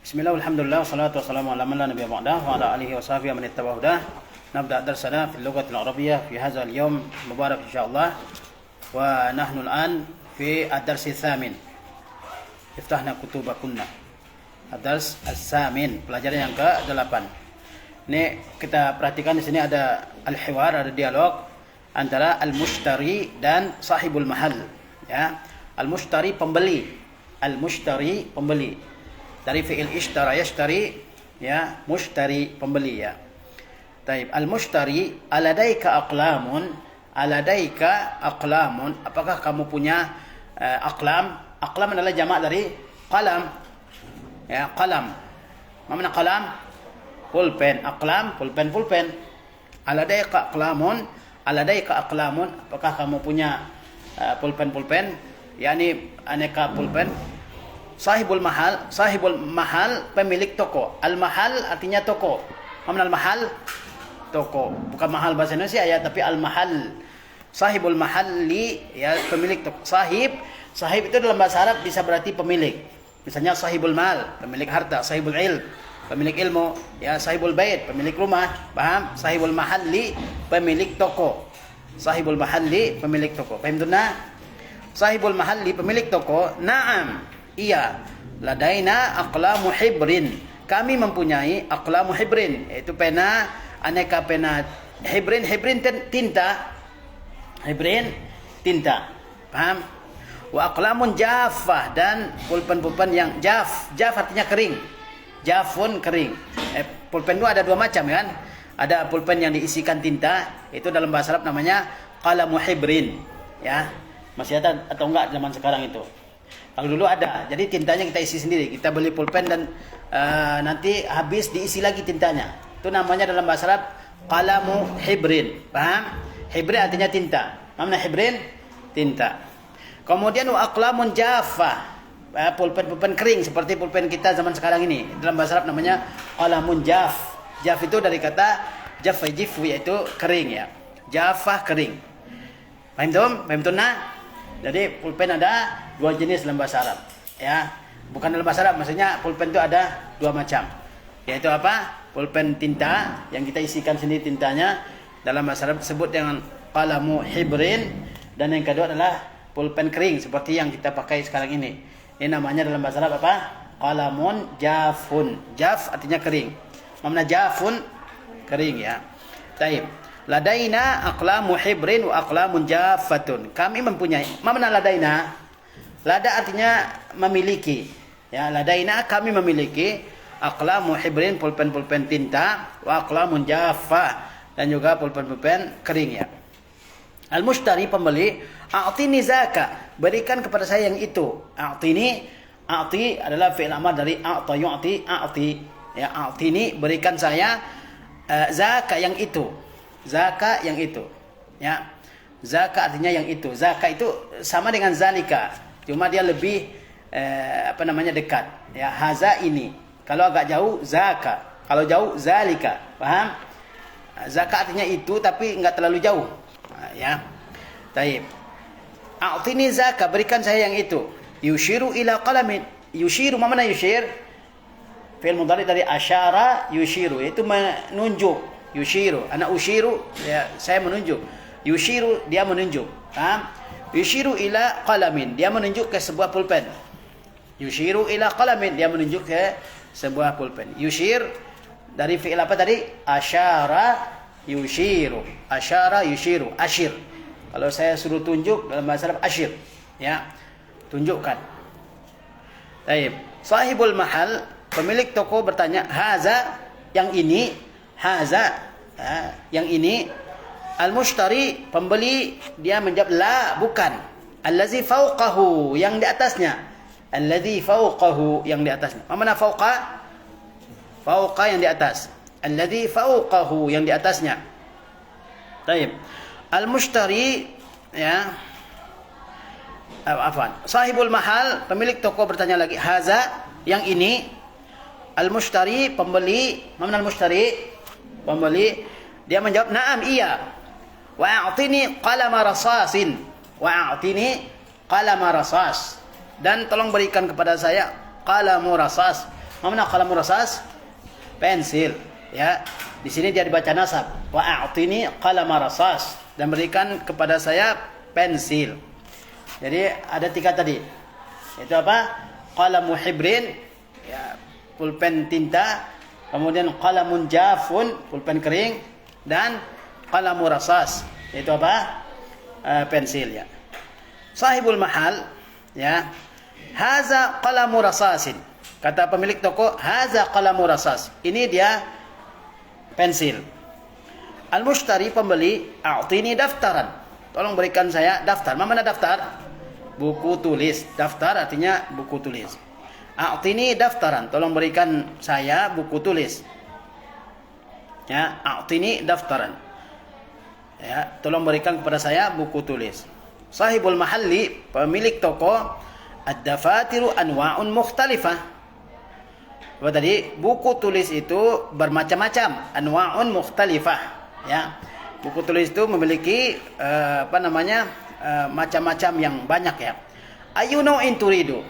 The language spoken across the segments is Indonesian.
Bismillah, alhamdulillah, wassalatu wassalamu ala man la nabiyya ba'dah wa ala alihi wa sahbihi man ittaba'a hudah. Nabda' darsana fi al-lughah al-arabiyyah fi hadha al-yawm mubarak insyaallah. Wa nahnu al-an fi ad-dars ats-tsamin. Iftahna kutubakunna. Ad-dars ats-tsamin, pelajaran yang ke-8. Ini kita perhatikan di sini ada al-hiwar, ada dialog antara al-mushtari dan sahibul mahal, ya. Al-mushtari pembeli, al-mushtari pembeli. Dari fi'il ishtara yashtari, ya, mushtari pembeli, ya. Taib, al-mushtari, aladaika aqlamun, aladaika aqlamun, apakah kamu punya aqlam? Aqlam adalah jamak dari qalam, ya, qalam. Mana qalam? Pulpen, aqlam, pulpen. Aladaika aqlamun, aladaika aqlamun, apakah kamu punya pulpen, yakni aneka pulpen. Sahibul mahal pemilik toko. Al-mahal artinya toko. Mana al-mahal? Toko. Bukan mahal bahasa Indonesia ya, tapi al-mahal. Sahibul mahalli, ya, pemilik toko. Sahib itu dalam bahasa Arab bisa berarti pemilik. Misalnya sahibul mal, pemilik harta. Sahibul ilm, pemilik ilmu. Ya, sahibul bait, pemilik rumah. Paham? Sahibul mahalli, pemilik toko. Sahibul mahalli, pemilik toko. Paham tuh nah? Sahibul mahalli, pemilik toko. Naam. Iya, ladaina aqlamu hibrin. Kami mempunyai aqlamu hibrin, yaitu pena, aneka pena hibrin, tinta. Hibrin, tinta. Paham? Wa aqlamun jaffah, dan pulpen yang jaf artinya kering. Jafun, kering. Pulpen itu ada dua macam kan? Ada pulpen yang diisikan tinta, itu dalam bahasa Arab namanya qalamu hibrin, ya. Masih ada atau enggak zaman sekarang itu? Kalau dulu ada, jadi tintanya kita isi sendiri. Kita beli pulpen dan nanti habis diisi lagi tintanya. Itu namanya dalam bahasa Arab qalamu hibrin. Paham? Hibrin artinya tinta. Mana hibrin? Tinta. Kemudian wa aqlamun jaffah. Pulpen kering seperti pulpen kita zaman sekarang ini. Dalam bahasa Arab namanya qalamun jaff. Jaff itu dari kata jaffa jifu, yaitu kering, ya. Jaffah, kering. Paham tuh? Paham tuh nah? Jadi pulpen ada dua jenis dalam bahasa Arab, ya. Bukan dalam bahasa Arab, maksudnya pulpen itu ada dua macam. Yaitu apa? Pulpen tinta yang kita isikan sendiri tintanya, dalam bahasa Arab disebut dengan qalamu hibrin, dan yang kedua adalah pulpen kering seperti yang kita pakai sekarang ini. Ini namanya dalam bahasa Arab apa? Qalamun jafun. Jaf artinya kering. Mana jafun? Kering, ya. Taib. Ladaina aqlamu hibrin wa aqlamun jaffatun. Kami mempunyai. Mana ladaina? Lada artinya memiliki. Ya, ladaina kami memiliki aqlamu hibrin, pulpen tinta, wa aqlamun jaffa, dan juga pulpen kering, ya. Al-mushtari pembeli, a'tini zaka, berikan kepada saya yang itu. A'ti adalah fi'il amar dari a'ta yu'ti, a'ti. Ya, a'tini, berikan saya zaka yang itu. Zaka yang itu, ya. Zaka artinya yang itu. Zaka itu sama dengan zalika, cuma dia lebih dekat, ya. Haza ini, kalau agak jauh zaka, kalau jauh zalika. Paham? Zaka artinya itu tapi enggak terlalu jauh, ya. Taib. A'tini zaka, berikan saya yang itu. Yushiru ila qalamin. Yushiru, mana yushir? Fi'il mudhari dari asyara yushiru, itu menunjuk. Yushiru, ana ushiru, ya, saya menunjuk. Yushiru, dia menunjuk. Paham? Yushiru ila qalamin, dia menunjuk ke sebuah pulpen. Yushiru ila qalamin, dia menunjuk ke sebuah pulpen. Yushir dari fi'il apa tadi? Asyara yushiru. Asyara yushiru, asyir. Kalau saya suruh tunjuk dalam bahasa Arab asyir, ya. Tunjukkan. Baik. Sahibul mahal, pemilik toko bertanya, haza, yang ini. Haza, yang ini. Al-mushtari, pembeli, dia menjawab la, bukan. Allazi fauqahu, yang di atasnya. Allazi fauqahu, yang di atasnya. Mana fauqa? Fauqa yang di atas. Allazi fauqahu, yang di atasnya. Baik. Al-mushtari, ya. Afwan. Sahibul mahal, pemilik toko bertanya lagi, haza, yang ini. Al-mushtari, pembeli. Mana al-mushtari? Pembeli, dia menjawab na'am, iya. Wa a'tini qalama rasasin. Wa a'tini qalama rasas. Dan tolong berikan kepada saya qalamu rasas, Mana qalamun rasas? Pensil. Ya, di sini dia dibaca nasab. Wa a'tini qalama rasas, dan berikan kepada saya pensil. Jadi ada 3 tadi. Itu apa? Qalamu hibrin, ya, pulpen tinta. Kemudian qalamun jafun, pulpen kering, dan qalamu rasas, itu apa? Pensil, ya. Sahibul mahal, ya. Haza qalamu rasasin. Kata pemilik toko, haza qalamu rasas. Ini dia pensil. Al-mushtari, pembeli, a'tini daftaran. Tolong berikan saya daftar. Mana daftar? Buku tulis. Daftar artinya buku tulis. A'tini daftaran. Tolong berikan saya buku tulis. Ya, a'tini daftaran. Ya, tolong berikan kepada saya buku tulis. Sahibul mahalli, pemilik toko, ad-dafatiru anwa'un mukhtalifah. Apa tadi? Buku tulis itu bermacam-macam, anwa'un mukhtalifah, ya. Buku tulis itu memiliki macam-macam yang banyak, ya. Ayu nau'in turidu?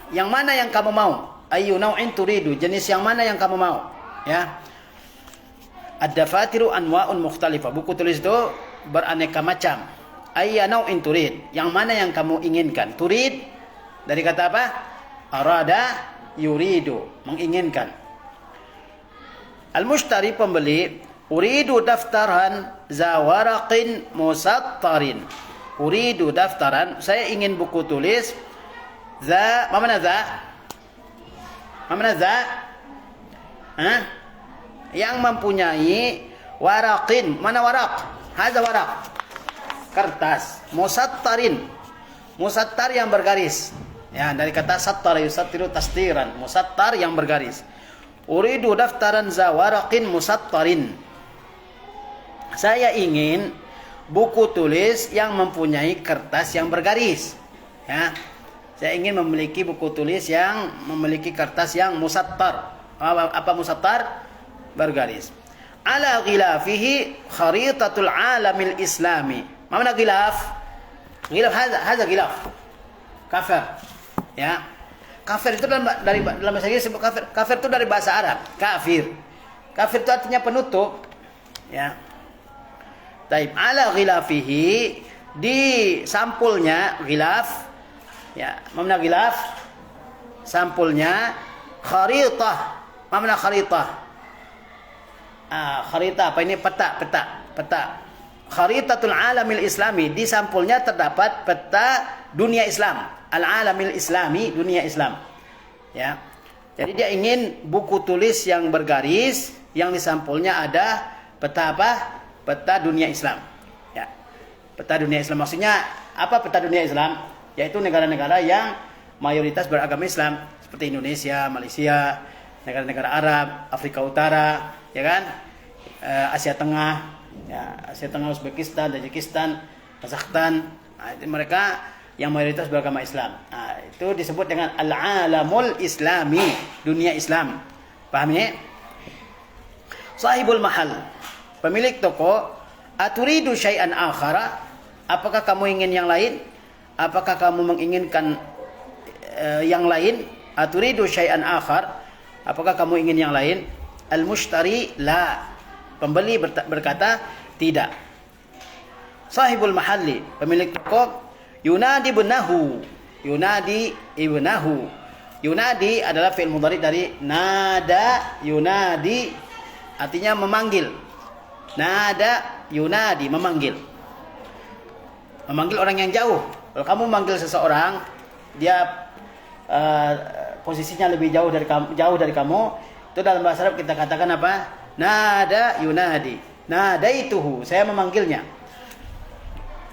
Yang mana yang kamu mau? Ayu nau'in turidu? Jenis yang mana yang kamu mau? Ya. Ad-dafatiru anwa'un mukhtalifah. Buku tulis itu beraneka macam. Ayya nau'in turid? Yang mana yang kamu inginkan? Turid dari kata apa? Arada yuridu, menginginkan. Al-mushtari, pembeli, uridu daftaran zawaraqin musattarin. Uridu daftaran, saya ingin buku tulis mana za? Yang mempunyai waraqin. Mana waraq? Hadza waraq. Kertas. Musattarin. Musattar yang bergaris. Ya, dari kata sattar yusattiru tastiran. Musattar yang bergaris. Uridu daftaran zawaraqin musattarin. Saya ingin buku tulis yang mempunyai kertas yang bergaris. Ya. Saya ingin memiliki buku tulis yang memiliki kertas yang musattar. Apa musattar? Bergaris. Ala ghilafihi kharitatul alamil islami. Mana ghilaf? Ghilaf hadza ghilaf. Kafir. Ya. Kafir itu dalam bahasa Inggris disebut kafir. Kafir itu dari bahasa Arab, kafir. Kafir itu artinya penutup. Ya. Taib, ala ghilafihi, di sampulnya ghilaf. Ya, mana ghilaf? Sampulnya kharitah. Mana kharitah? Kharitah apa ini? Peta. Kharitatul alamil islami, di sampulnya terdapat peta dunia Islam. Al-alamil islami, dunia Islam. Ya. Jadi dia ingin buku tulis yang bergaris, yang di sampulnya ada peta apa? Peta dunia Islam. Ya. Peta dunia Islam maksudnya apa peta dunia Islam? Yaitu negara-negara yang mayoritas beragama Islam, seperti Indonesia, Malaysia, negara-negara Arab, Afrika Utara, ya kan? Asia Tengah, ya, Asia Tengah, Uzbekistan, Tajikistan, Kazakhstan. Nah, itu mereka yang mayoritas beragama Islam. Nah, itu disebut dengan al-alamul islami, dunia Islam. Paham ya? Sahibul mahal, pemilik toko, aturidu syai'an akhara? Apakah kamu ingin yang lain? Apakah kamu menginginkan yang lain? Aturidu syai'an akhar? Apakah kamu ingin yang lain? Al-mushtari la. Pembeli berkata tidak. Sahibul mahalli, pemilik toko, yunadi ibnahu. Yunadi ibnahu. Yunadi adalah fi'il mudhari dari nada yunadi, artinya memanggil. Nada yunadi, memanggil. Memanggil orang yang jauh. Kalau kamu memanggil seseorang, dia posisinya lebih jauh dari kamu, itu dalam bahasa Arab kita katakan apa? Nada yunadi. Nadaituhu, saya memanggilnya.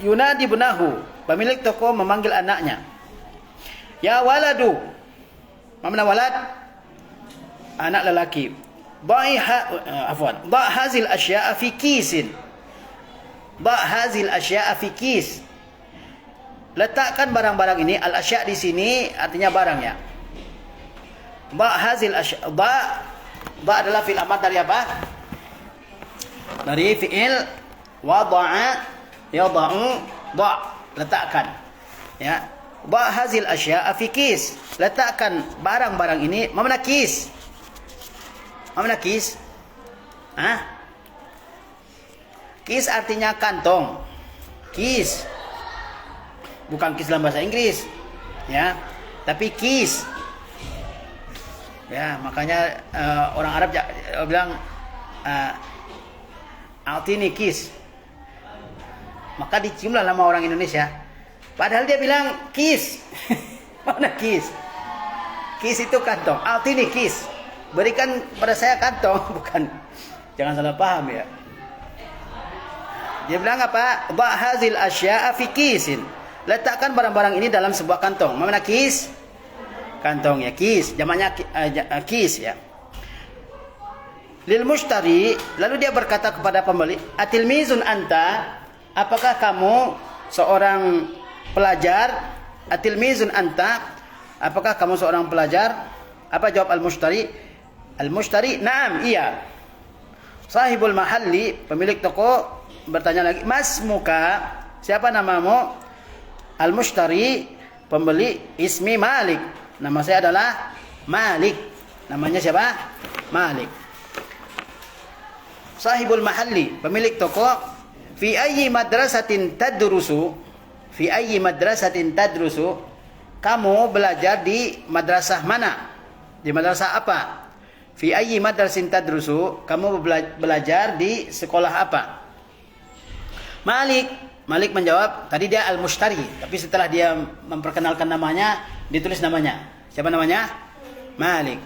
Yunadi ibnahu, pemilik toko memanggil anaknya. Ya waladu. Mana walad? Anak lelaki. Ba' hazil asya'a fi kisin. Ba' hazil asya'a fi kis. Letakkan barang-barang ini, al-asya' di sini artinya barang, ya. Ba' hazil asya'. Ba' adalah fi'il amar dari apa? Dari fi'il wada'a yada'u da', letakkan. Ya. Ba' hazil asya'a fi kis. Letakkan barang-barang ini. Mana kis? Mana kis? Hah? Kis artinya kantong. Kis. Bukan kis dalam bahasa Inggris. Ya. Tapi kis. Ya, makanya orang Arab bilang altini kis. Maka diciumlah nama orang Indonesia. Padahal dia bilang kis. Mana kis? Kis itu kantong. Altini kis. Berikan pada saya kantong. Bukan. Jangan salah paham ya. Dia bilang apa? Ba' hazil asya'a fi kisin. Letakkan barang-barang ini dalam sebuah kantong. Mana kis? Kantong ya, kis. Jamaknya kis ya. Lil mushtari, lalu dia berkata kepada pembeli, atilmizun anta, apakah kamu seorang pelajar? Atilmizun anta, apakah kamu seorang pelajar? Apa jawab al-mushtari? Al-mushtari, na'am, iya. Sahibul mahalli, pemilik toko, bertanya lagi, mas muka, siapa namamu? Al-mushtari, pembeli, ismi Malik, nama saya adalah Malik. Namanya siapa? Malik. Sahibul mahalli, pemilik toko, fi ayyi madrasatin tadrusu? Fi ayyi madrasatin tadrusu? Kamu belajar di madrasah mana? Di madrasah apa? Fi ayyi madrasatin tadrusu? Kamu belajar di sekolah apa? Malik menjawab, tadi dia al-mushtari, tapi setelah dia memperkenalkan namanya, ditulis namanya. Siapa namanya? Malik.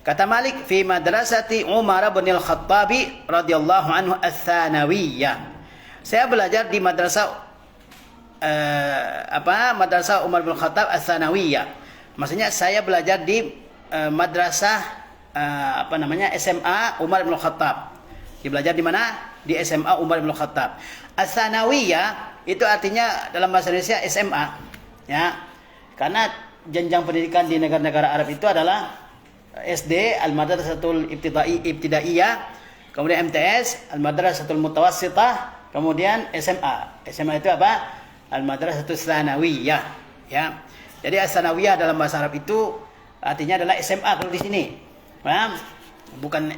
Kata Malik, fi madrasati Umar bin al-Khattabi radhiyallahu anhu ats-tsanawiyah. Saya belajar di madrasah Madrasah Umar bin Khattab ats-tsanawiyah. Maksudnya saya belajar di madrasah SMA Umar bin Khattab. Dia belajar di mana? Di SMA Umar bin Khattab. Ats-tsanawiyah itu artinya dalam bahasa Indonesia SMA, ya. Karena jenjang pendidikan di negara-negara Arab itu adalah SD, Al-Madrasatul Ibtidaiyah, kemudian MTS, Al-Madrasatul Mutawassithah, kemudian SMA. SMA itu apa? Al-Madrasatul Tsanawiyah, ya. Jadi Tsanawiyah dalam bahasa Arab itu artinya adalah SMA kalau di sini. Paham? Bukan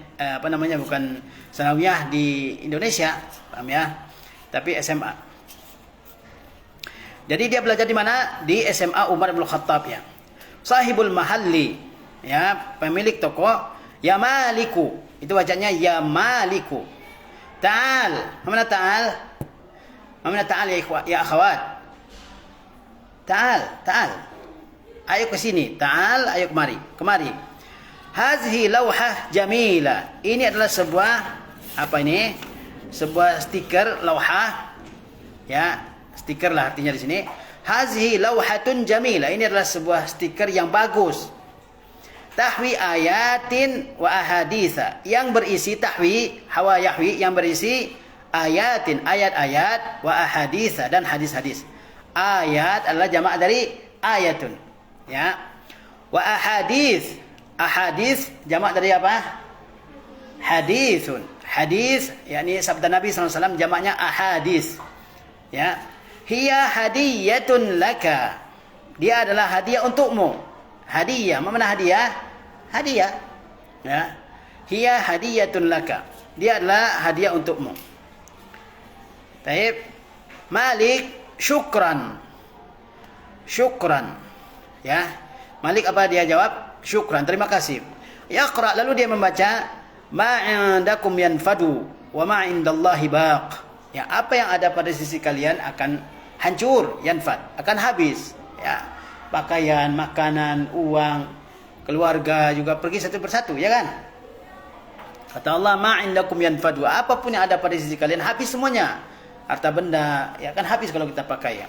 bukan Tsanawiyah di Indonesia, paham ya? Tapi SMA. Jadi dia belajar di mana? Di SMA Umar bin Khattab ya. Sahibul mahalli, ya, pemilik toko, ya Maliku. Itu wajahnya ya Maliku. Ta'al. Mana ta'al? Mana ta'al ya akhwat? Ta'al. Ayo ke sini. Ta'al, ayo kemari. Kemari. Hazhi lawhah jamila. Ini adalah sebuah sebuah stiker lawhah. Ya, stiker lah artinya di sini. Hazhi lawhatun jamila. Ini adalah sebuah stiker yang bagus. Tahwi ayatin wa ahaditha. Yang berisi tahwi, hawa yahwi, yang berisi ayatin, ayat-ayat, wa ahaditha, dan hadis-hadis. Ayat adalah jamak dari ayatun. Ya. Wa ahadits. Ahadits jamak dari apa? Hadithun. Hadis yakni sabda Nabi SAW, jamaknya ahadits. Ya. Hiya hadiyatun laka. Dia adalah hadiah untukmu. Hadiah, mana hadiah? Hadiah. Ya. Hiya hadiyatun laka. Dia adalah hadiah untukmu. Baik. Malik, syukran. Syukran. Ya. Malik apa dia jawab? Syukran, terima kasih. Yaqra, lalu dia membaca, ma 'indakum yanfadu wa ma 'indallahi baq. Ya, apa yang ada pada sisi kalian akan hancur, yanfad, akan habis. Ya. Pakaian, makanan, uang, keluarga juga pergi satu persatu, ya kan? Kata Allah, ma 'indakum yanfadu. Apapun yang ada pada sisi kalian habis semuanya. Harta benda ya akan habis kalau kita pakai ya.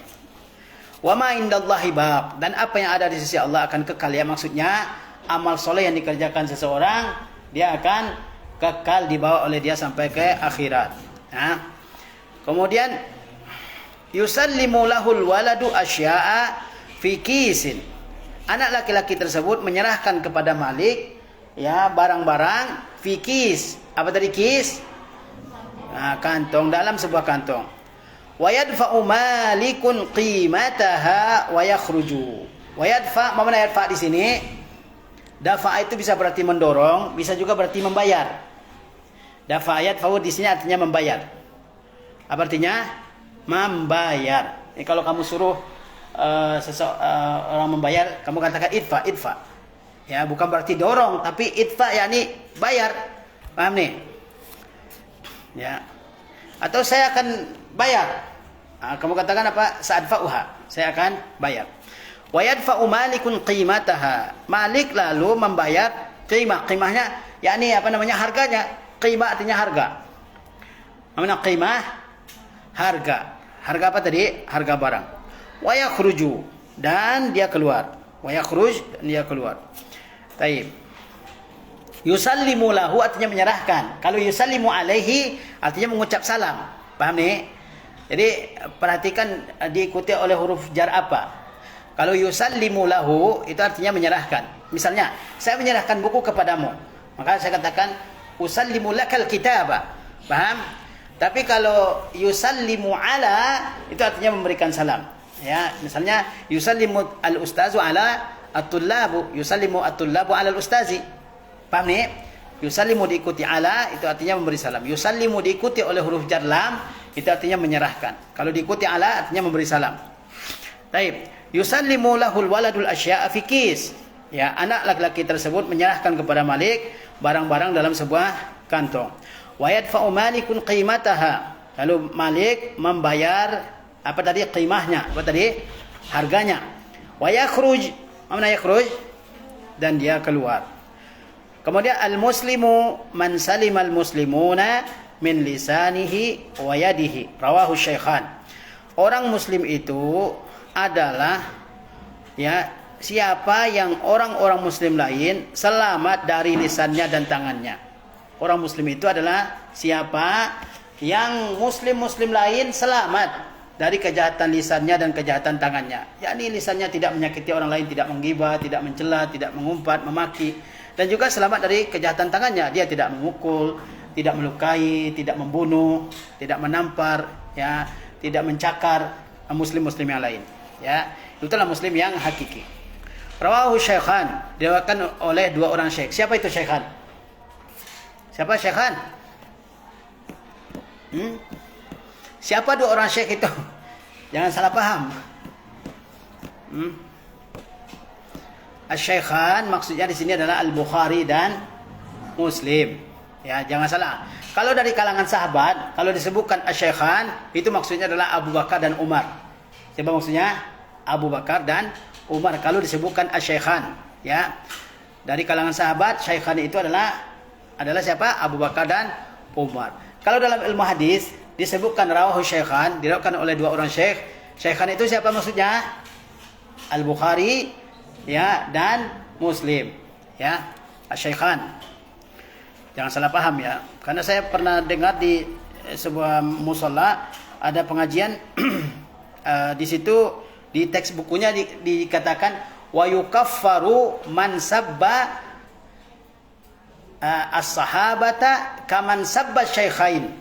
Wa ma 'indallahi baq. Dan apa yang ada di sisi Allah akan kekal, ya, maksudnya amal soleh yang dikerjakan seseorang dia akan kekal dibawa oleh dia sampai ke akhirat. Nah, kemudian yusallimu lahul waladu asya'a fi kisin. Anak laki-laki tersebut menyerahkan kepada Malik ya barang-barang fi kis. Apa tadi kis? Nah, kantong, dalam sebuah kantong. Wa yadfa'u malikun qimataha wa yakhruju. Wa yadfa, mana yadfa di sini? Dafa itu bisa berarti mendorong, bisa juga berarti membayar. Dafa yadfa'u di sini artinya membayar. Apa artinya? Membayar. Ini kalau kamu suruh orang membayar, kamu katakan idfa, idfa. Ya, bukan berarti dorong, tapi idfa yakni bayar. Paham nih? Ya. Atau saya akan bayar. Kamu katakan apa? Sa'adfa'uha. Saya akan bayar. Wa yadfa'u malikun qimataha. Malik lalu membayar qimah. Qimahnya yakni apa namanya? Harganya. Qimah artinya harga. Apa namanya qimah? Harga. Harga apa tadi? Harga barang. Wa yakhruju, dan dia keluar. Wa yakhruj, dan dia keluar. Taib. Yusallimu lahu artinya menyerahkan. Kalau yusallimu alaihi artinya mengucap salam. Paham nih? Jadi perhatikan diikuti oleh huruf jar apa. Kalau yusallimu lahu itu artinya menyerahkan. Misalnya, saya menyerahkan buku kepadamu. Maka saya katakan usallimu lakal kitaba. Paham? Tapi kalau yusallimu ala itu artinya memberikan salam. Ya, misalnya yusallimu al-ustazu ala at-tullabu, yusallimu at-tullabu ala al-ustazi. Paham nih? Yusallimu diikuti ala itu artinya memberi salam. Yusallimu diikuti oleh huruf jar lam itu artinya menyerahkan. Kalau diikuti ala artinya memberi salam. Taib. Yusallimu lahul waladul asya'a fi kis. Ya, anak laki-laki tersebut menyerahkan kepada Malik barang-barang dalam sebuah kantong. Wa yadfa'u malikun qimataha. Lalu Malik membayar apa tadi qimahnya? Apa tadi? Harganya. Wa yakhruj. Mana yakhruj? Dan dia keluar. Kemudian al-muslimu man salimal muslimuna min lisanihi wa yadihi. Rawahu Syaikhan. Orang muslim itu adalah ya siapa yang orang-orang muslim lain selamat dari lisannya dan tangannya. Orang muslim itu adalah siapa yang muslim-muslim lain selamat dari kejahatan lisannya dan kejahatan tangannya. Yakni lisannya tidak menyakiti orang lain, tidak menggibah, tidak mencela, tidak mengumpat, memaki. Dan juga selamat dari kejahatan tangannya. Dia tidak memukul, tidak melukai, tidak membunuh, tidak menampar, ya, tidak mencakar muslim-muslim yang lain. Ya, itulah muslim yang hakiki. Rawahu Syaikhan, diriwayatkan oleh dua orang syekh. Siapa itu Syaikhan? Siapa Syaikhan? Siapa dua orang syekh itu? Jangan salah paham. Asy-Syaikhan maksudnya di sini adalah Al-Bukhari dan Muslim. Ya, jangan salah. Kalau dari kalangan sahabat, kalau disebutkan Asy-Syaikhan, itu maksudnya adalah Abu Bakar dan Umar. Siapa maksudnya? Abu Bakar dan Umar. Kalau disebutkan Asy-Syaikhan, ya. Dari kalangan sahabat, Syaikhan itu adalah siapa? Abu Bakar dan Umar. Kalau dalam ilmu hadis disebutkan rawahu Syaikhan, diriwayatkan oleh dua orang syekh. Syaikhan itu siapa maksudnya? Al-Bukhari, ya, dan Muslim, ya. Asy-Syaikhan. Jangan salah paham ya. Karena saya pernah dengar di sebuah musalla ada pengajian di situ di teks bukunya dikatakan wa yukaffaru man sabba as-sahabata kaman sabba syaikhain.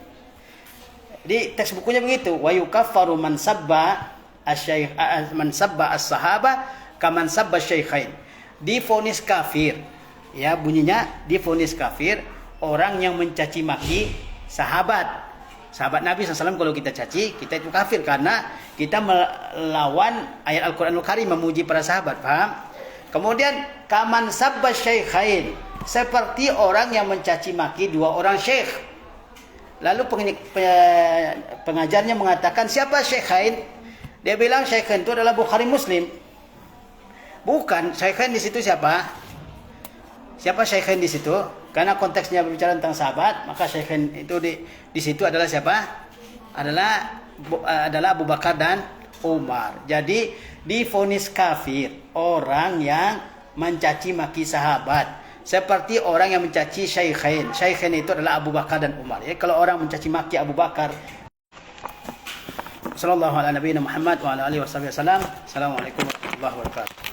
Di teks bukunya begitu, wa yukaffaru man sabba as-sahaba kaman sabba syaikhain. Divonis kafir. Ya, bunyinya divonis kafir orang yang mencaci maki sahabat Nabi SAW. Kalau kita caci, kita itu kafir karena kita melawan ayat Al-Quranul Karim, memuji para sahabat. Paham? Kemudian kaman sabba syaikhain, seperti orang yang mencaci maki dua orang syekh. Lalu pengajarnya mengatakan, siapa syaikhain? Dia bilang syaikhain itu adalah Bukhari Muslim. Bukan, syaikhain di situ siapa? Siapa syaikhain di situ? Karena konteksnya berbicara tentang sahabat, maka syaikhain itu di situ adalah siapa? Adalah Abu Bakar dan Umar. Jadi divonis kafir orang yang mencaci maki sahabat, seperti orang yang mencaci syaikhain. Syaikhain itu adalah Abu Bakar dan Umar. Ya, kalau orang mencaci maki Abu Bakar, sallallahu alaihi Muhammad wa ala alihi wasallam. Assalamualaikum warahmatullahi wabarakatuh.